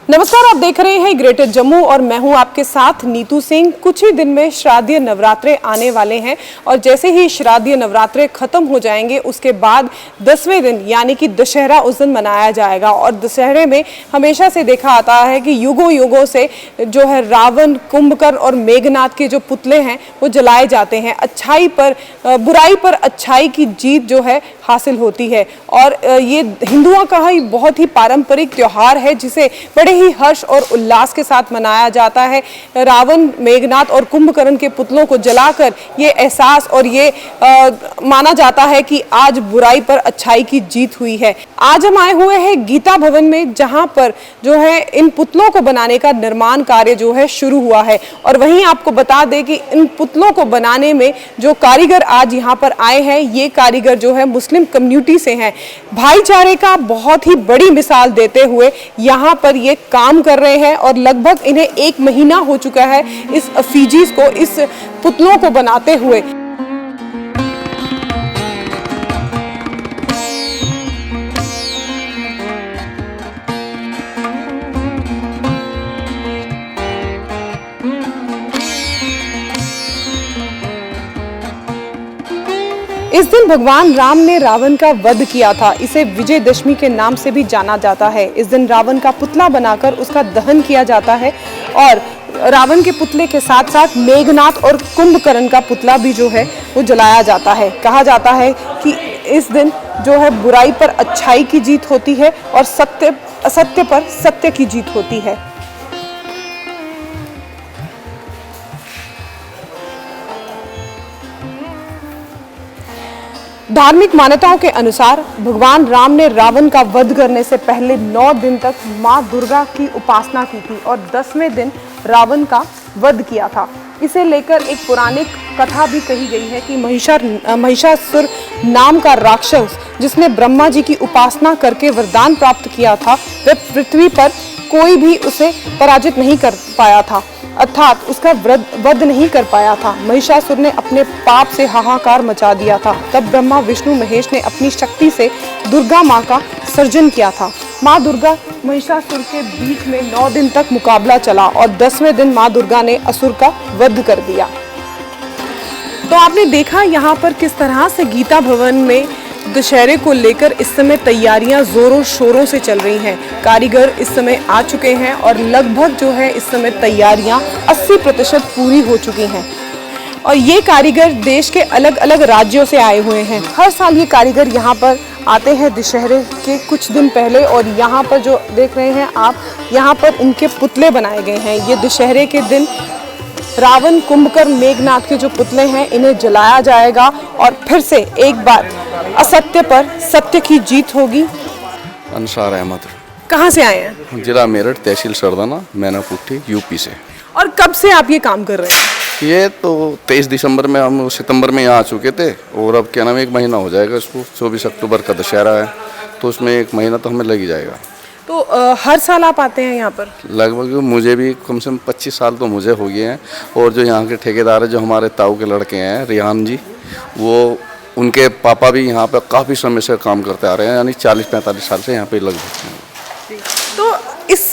नमस्कार, आप देख रहे हैं ग्रेटर जम्मू और मैं हूं आपके साथ नीतू सिंह। कुछ ही दिन में शारदीय नवरात्रे आने वाले हैं और जैसे ही शारदीय नवरात्रे खत्म हो जाएंगे उसके बाद 10वें दिन यानी कि दशहरा उस दिन मनाया जाएगा। और दशहरे में हमेशा से देखा आता है कि युगों युगों से जो है रावण, कुंभकर्ण और मेघनाथ के जो पुतले हैं वो जलाए जाते हैं। बुराई पर अच्छाई की जीत जो है हासिल होती है। और ये हिंदुओं का ही बहुत ही पारंपरिक त्योहार है जिसे बड़े ही हर्ष और उल्लास के साथ मनाया जाता है। रावण, मेघनाथ और कुंभकर्ण के पुतलों को जलाकर ये एहसास और ये माना जाता है कि आज बुराई पर अच्छाई की जीत हुई है। आज हम आए हुए हैं गीता भवन में, जहां पर जो है इन पुतलों को बनाने का निर्माण कार्य जो है शुरू हुआ है। और वहीं आपको बता दें कि इन पुतलों को बनाने में जो कारीगर आज यहाँ पर आए हैं, ये कारीगर जो है मुस्लिम कम्युनिटी से हैं। भाईचारे का बहुत ही बड़ी मिसाल देते हुए यहाँ पर ये काम कर रहे हैं और लगभग इन्हें 1 महीना हो चुका है इस अफीजीज को, इस पुतलों को बनाते हुए। इस दिन भगवान राम ने रावण का वध किया था। इसे विजयदशमी के नाम से भी जाना जाता है। इस दिन रावण का पुतला बनाकर उसका दहन किया जाता है और रावण के पुतले के साथ साथ मेघनाथ और कुंभकर्ण का पुतला भी जो है वो जलाया जाता है। कहा जाता है कि इस दिन जो है बुराई पर अच्छाई की जीत होती है और असत्य पर सत्य की जीत होती है। धार्मिक मान्यताओं के अनुसार भगवान राम ने रावण का वध करने से पहले 9 दिन तक मां दुर्गा की उपासना की थी और 10वें दिन रावण का वध किया था। इसे लेकर एक पौराणिक कथा भी कही गई है कि महिषासुर नाम का राक्षस, जिसने ब्रह्मा जी की उपासना करके वरदान प्राप्त किया था, वह पृथ्वी पर कोई भी उसे पराजित नहीं कर पाया था, अर्थात उसका वध नहीं कर पाया था। महिषासुर ने अपने पाप से हाहाकार मचा दिया था। तब ब्रह्मा, विष्णु, महेश ने अपनी शक्ति से दुर्गा माँ का सर्जन किया था। माँ दुर्गा महिषासुर के बीच में 9 दिन तक मुकाबला चला और 10वें दिन माँ दुर्गा ने असुर का वध कर दिया। तो आपने देखा यहाँ पर किस तरह से गीता भवन में दशहरे को लेकर इस समय तैयारियां जोरों शोरों से चल रही हैं। कारीगर इस समय आ चुके हैं और लगभग जो है इस समय तैयारियां 80% पूरी हो चुकी हैं। और ये कारीगर देश के अलग अलग राज्यों से आए हुए हैं। हर साल ये कारीगर यहाँ पर आते हैं दशहरे के कुछ दिन पहले और यहाँ पर जो देख रहे हैं आप, यहाँ पर इनके पुतले बनाए गए हैं। ये दशहरे के दिन रावण, कुंभकर्ण, मेघनाथ के जो पुतले हैं इन्हें जलाया जाएगा और फिर से एक बार असत्य पर सत्य की जीत होगी। अंसार अहमद। कहाँ से आए हैं? जिला मेरठ, तहसील सरदाना, मैनापुट्टी, यूपी से। और कब से आप ये काम कर रहे हैं? ये तो 23 दिसंबर में, हम सितंबर में यहाँ आ चुके थे और अब क्या नाम 1 महीना हो जाएगा इसको। 24 अक्टूबर का दशहरा है तो उसमें 1 महीना तो हमें लग ही जाएगा। तो हर साल आप आते हैं यहाँ पर? लगभग मुझे भी कम से कम 25 साल तो मुझे हो गए हैं। और जो यहाँ के ठेकेदार है, जो हमारे ताऊ के लड़के हैं, रिहान जी, वो उनके पापा भी यहाँ पे काफ़ी समय से काम करते आ रहे हैं, यानी 40-45 साल से यहाँ पे लग जाते हैं। तो इस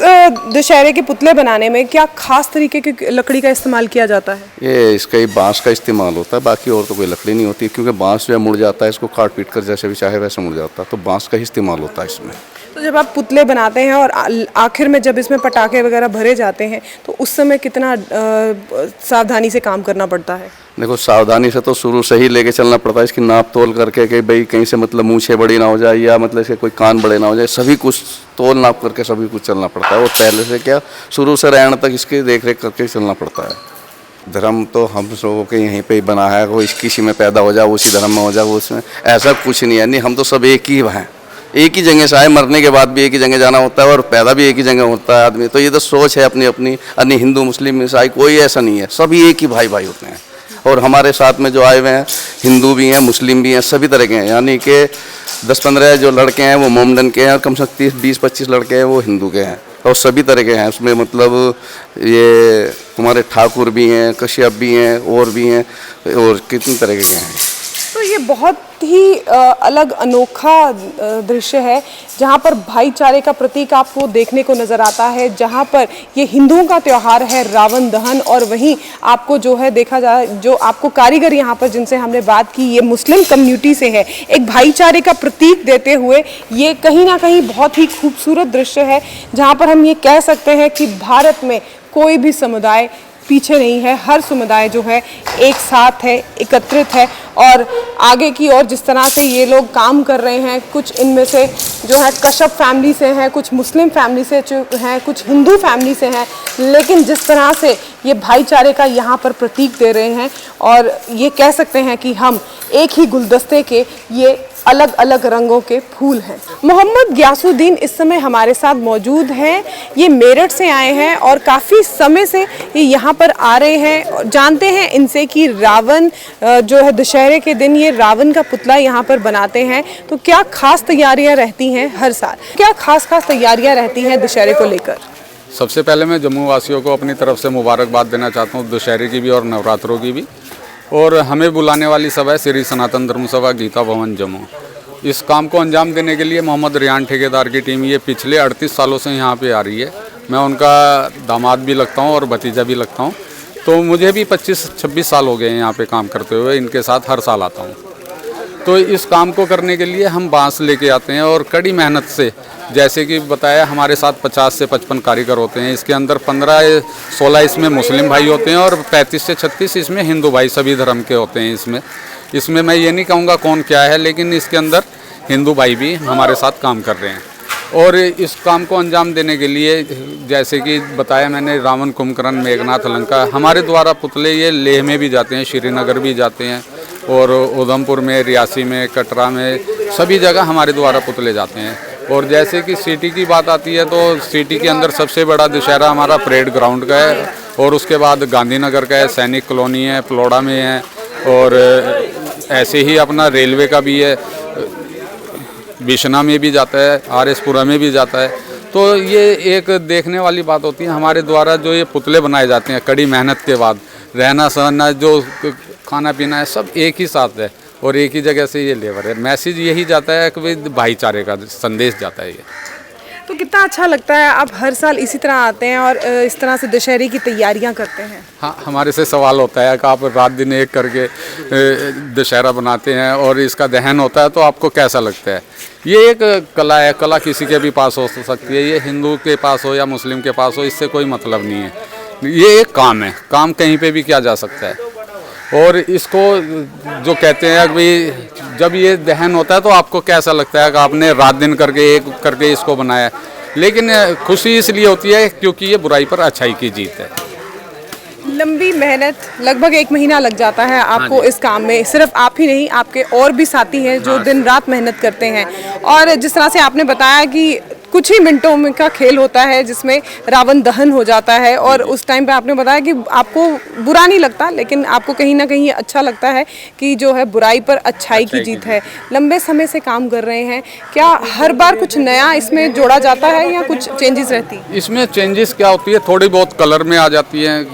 दशहरे के पुतले बनाने में क्या खास तरीके की लकड़ी का इस्तेमाल किया जाता है? ये इसका ही बांस का इस्तेमाल होता है, बाकी और तो कोई लकड़ी नहीं होती, क्योंकि बांस जो है मुड़ जाता है, इसको काट पीट कर जैसे भी चाहे वैसे मुड़ जाता है, तो बांस का ही इस्तेमाल होता है इसमें। तो जब आप पुतले बनाते हैं और आखिर में जब इसमें पटाखे वगैरह भरे जाते हैं तो उस समय कितना सावधानी से काम करना पड़ता है? देखो, सावधानी से तो शुरू से ही लेके चलना पड़ता है। इसकी नाप तोल करके कि भाई कहीं से मतलब मूछें बड़ी ना हो जाए या मतलब इसके कोई कान बड़े ना हो जाए, सभी कुछ तोल नाप करके सभी कुछ चलना पड़ता है। और पहले से क्या शुरू से रहने तक इसकी देख रेख करके चलना पड़ता है। धर्म तो हम सबों के यहीं पे ही बना है, वो किसी में पैदा हो जाए उसी धर्म में हो जाए, वो उसमें ऐसा कुछ नहीं है। नहीं, हम तो सब एक ही हैं, एक ही जगह से आए, मरने के बाद भी एक ही जगह जाना होता है और पैदा भी एक ही जगह होता है आदमी। तो ये तो सोच है अपनी अपनी, अन्य हिंदू, मुस्लिम, ईसाई कोई ऐसा नहीं है, सभी एक ही भाई भाई होते हैं। और हमारे साथ में जो आए हुए हैं, हिंदू भी हैं, मुस्लिम भी हैं, सभी तरह के हैं। यानी कि 10-15 जो लड़के हैं वो मोमडन के हैं और कम से कम 30-20-25 लड़के हैं वो हिंदू के हैं और सभी तरह के हैं। उसमें मतलब ये हमारे ठाकुर भी हैं, कश्यप भी हैं और भी हैं और कितनी तरह के हैं। तो ये बहुत ही अलग अनोखा दृश्य है जहाँ पर भाईचारे का प्रतीक आपको देखने को नजर आता है, जहाँ पर ये हिंदुओं का त्यौहार है रावण दहन, और वहीं आपको जो है देखा जाए, जो आपको कारीगर यहाँ पर जिनसे हमने बात की ये मुस्लिम कम्युनिटी से है, एक भाईचारे का प्रतीक देते हुए ये कहीं ना कहीं बहुत ही खूबसूरत दृश्य है, जहाँ पर हम ये कह सकते हैं कि भारत में कोई भी समुदाय पीछे नहीं है, हर समुदाय जो है एक साथ है, एकत्रित है। और आगे की ओर जिस तरह से ये लोग काम कर रहे हैं, कुछ इनमें से जो है कश्यप फैमिली से हैं, कुछ मुस्लिम फैमिली से हैं, कुछ हिंदू फैमिली से हैं, लेकिन जिस तरह से ये भाईचारे का यहाँ पर प्रतीक दे रहे हैं, और ये कह सकते हैं कि हम एक ही गुलदस्ते के ये अलग अलग रंगों के फूल हैं। मोहम्मद ग्यासुद्दीन इस समय हमारे साथ मौजूद हैं। ये मेरठ से आए हैं और काफ़ी समय से ये यहाँ पर आ रहे हैं। जानते हैं इनसे कि रावण जो है दशहरे के दिन ये रावण का पुतला यहाँ पर बनाते हैं, तो क्या खास तैयारियाँ रहती हैं हर साल, क्या खास तैयारियाँ रहती हैं दशहरे को लेकर? सबसे पहले मैं जम्मू वासियों को अपनी तरफ से मुबारकबाद देना चाहता हूँ, दशहरे की भी और नवरात्रों की भी। और हमें बुलाने वाली सभा है श्री सनातन धर्म सभा गीता भवन जम्मू। इस काम को अंजाम देने के लिए मोहम्मद रियान ठेकेदार की टीम ये पिछले 38 सालों से यहाँ पे आ रही है। मैं उनका दामाद भी लगता हूँ और भतीजा भी लगता हूँ, तो मुझे भी 25-26 साल हो गए हैं यहाँ पे काम करते हुए। इनके साथ हर साल आता हूँ। तो इस काम को करने के लिए हम बांस लेके आते हैं और कड़ी मेहनत से, जैसे कि बताया, हमारे साथ 50 से 55 कारीगर होते हैं। इसके अंदर 15-16 इसमें मुस्लिम भाई होते हैं और 35 से 36 इसमें हिंदू भाई, सभी धर्म के होते हैं। इसमें मैं ये नहीं कहूँगा कौन क्या है, लेकिन इसके अंदर हिंदू भाई भी हमारे साथ काम कर रहे हैं। और इस काम को अंजाम देने के लिए, जैसे कि बताया मैंने, रावण, कुंभकर्ण, मेघनाथ, लंका, हमारे द्वारा पुतले ये लेह में भी जाते हैं, श्रीनगर भी जाते हैं, और उधमपुर में, रियासी में, कटरा में, सभी जगह हमारे द्वारा पुतले जाते हैं। और जैसे कि सिटी की बात आती है, तो सिटी के अंदर सबसे बड़ा दशहरा हमारा परेड ग्राउंड का है, और उसके बाद गांधीनगर का है, सैनिक कॉलोनी है, पलोड़ा में है, और ऐसे ही अपना रेलवे का भी है, बिशना में भी जाता है, आरएसपुरा में भी जाता है। तो ये एक देखने वाली बात होती है। हमारे द्वारा जो ये पुतले बनाए जाते हैं, कड़ी मेहनत के बाद, रहना सहना, जो खाना पीना है, सब एक ही साथ है और एक ही जगह से ये लेबर है। मैसेज यही जाता है कि भाईचारे का संदेश जाता है ये। तो कितना अच्छा लगता है, आप हर साल इसी तरह आते हैं और इस तरह से दशहरे की तैयारियां करते हैं। हाँ, हमारे से सवाल होता है कि आप रात दिन एक करके दशहरा बनाते हैं और इसका दहन होता है, तो आपको कैसा लगता है? ये एक कला है, कला किसी के भी पास हो सकती है, ये हिंदू के पास हो या मुस्लिम के पास हो, इससे कोई मतलब नहीं है। ये एक काम है, काम कहीं पे भी किया जा सकता है। और इसको जो कहते हैं कि जब ये दहन होता है तो आपको कैसा लगता है कि आपने रात दिन करके इसको बनाया, लेकिन खुशी इसलिए होती है क्योंकि ये बुराई पर अच्छाई की जीत है। लंबी मेहनत, लगभग 1 महीना लग जाता है आपको इस काम में। सिर्फ आप ही नहीं, आपके और भी साथी हैं जो दिन रात मेहनत करते हैं। और जिस तरह से आपने बताया कि कुछ ही मिनटों में का खेल होता है जिसमें रावण दहन हो जाता है, और उस टाइम पे आपने बताया कि आपको बुरा नहीं लगता, लेकिन आपको कहीं ना कहीं अच्छा लगता है कि जो है बुराई पर अच्छाई की जीत है। लंबे समय से काम कर रहे हैं, क्या हर बार कुछ नया इसमें जोड़ा जाता है या कुछ चेंजेस रहती है? इसमें चेंजेस क्या होती है, थोड़ी बहुत कलर में आ जाती है,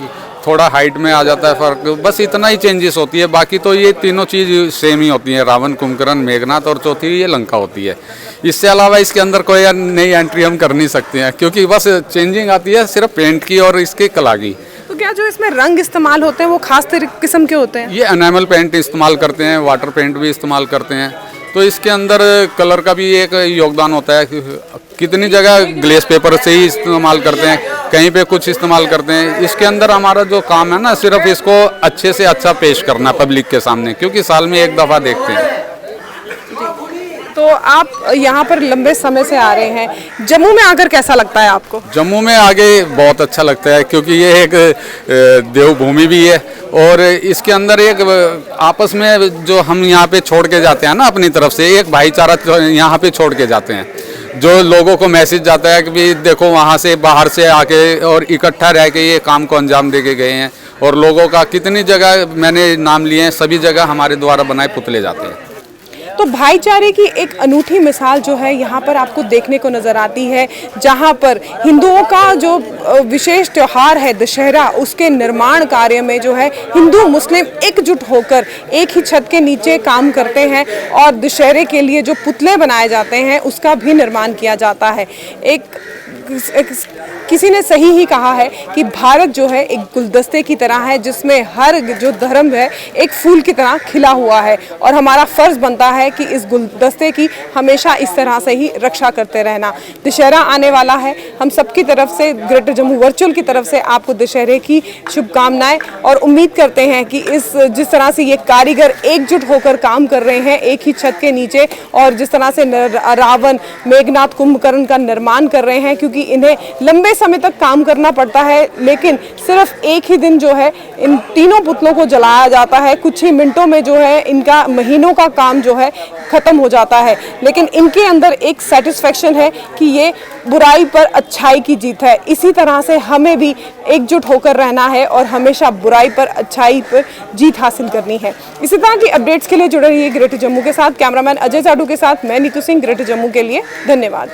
थोड़ा हाइट में आ जाता है फर्क, बस इतना ही चेंजेस होती है। बाकी तो ये तीनों चीज़ सेम ही होती हैं, रावण, कुंभकर्ण, मेघनाथ, और चौथी ये लंका होती है। इससे अलावा इसके अंदर कोई नई एंट्री हम कर नहीं सकते हैं, क्योंकि बस चेंजिंग आती है सिर्फ पेंट की और इसके कला की। तो क्या जो इसमें रंग इस्तेमाल होते हैं वो खास किस्म के होते हैं? ये एनामल पेंट इस्तेमाल करते हैं, वाटर पेंट भी इस्तेमाल करते हैं। तो इसके अंदर कलर का भी एक योगदान होता है। कितनी जगह ग्लेस पेपर से ही इस्तेमाल करते हैं, कहीं पे कुछ इस्तेमाल करते हैं। इसके अंदर हमारा जो काम है ना, सिर्फ इसको अच्छे से अच्छा पेश करना पब्लिक के सामने, क्योंकि साल में एक दफ़ा देखते हैं। तो आप यहाँ पर लंबे समय से आ रहे हैं, जम्मू में आकर कैसा लगता है आपको? जम्मू में आगे बहुत अच्छा लगता है, क्योंकि ये एक देवभूमि भी है, और इसके अंदर एक आपस में जो हम यहाँ पे छोड़ के जाते हैं ना, अपनी तरफ से एक भाईचारा यहाँ पे छोड़ के जाते हैं, जो लोगों को मैसेज जाता है कि भी देखो वहाँ से बाहर से आके और इकट्ठा रह के ये काम को अंजाम दे के गए हैं। और लोगों का कितनी जगह मैंने नाम लिए हैं, सभी जगह हमारे द्वारा बनाए पुतले जाते हैं। तो भाईचारे की एक अनूठी मिसाल जो है यहाँ पर आपको देखने को नजर आती है, जहाँ पर हिंदुओं का जो विशेष त्योहार है दशहरा, उसके निर्माण कार्य में जो है हिंदू मुस्लिम एकजुट होकर एक ही छत के नीचे काम करते हैं और दशहरे के लिए जो पुतले बनाए जाते हैं उसका भी निर्माण किया जाता है। किसी ने सही ही कहा है कि भारत जो है एक गुलदस्ते की तरह है, जिसमें हर जो धर्म है एक फूल की तरह खिला हुआ है और हमारा फर्ज बनता है कि इस गुलदस्ते की हमेशा इस तरह से ही रक्षा करते रहना। दशहरा आने वाला है, हम सबकी तरफ से, ग्रेटर जम्मू वर्चुअल की तरफ से आपको दशहरे की शुभकामनाएं और उम्मीद करते हैं कि जिस तरह से ये कारीगर एकजुट होकर काम कर रहे हैं एक ही छत के नीचे, और जिस तरह से रावण, मेघनाथ, कुंभकर्ण का निर्माण कर रहे हैं, क्योंकि इन्हें लंबे समय तक काम करना पड़ता है, लेकिन सिर्फ एक ही दिन जो है इन तीनों पुतलों को जलाया जाता है। कुछ ही मिनटों में जो है इनका महीनों का काम जो है खत्म हो जाता है, लेकिन इनके अंदर एक सेटिस्फेक्शन है कि ये बुराई पर अच्छाई की जीत है। इसी तरह से हमें भी एकजुट होकर रहना है और हमेशा बुराई पर अच्छाई पर जीत हासिल करनी है। इसी तरह की अपडेट्स के लिए जुड़े रहिए ग्रेटर जम्मू के साथ। कैमरामैन अजय जाडू के साथ मैं नीतू सिंह, ग्रेटर जम्मू के लिए। धन्यवाद।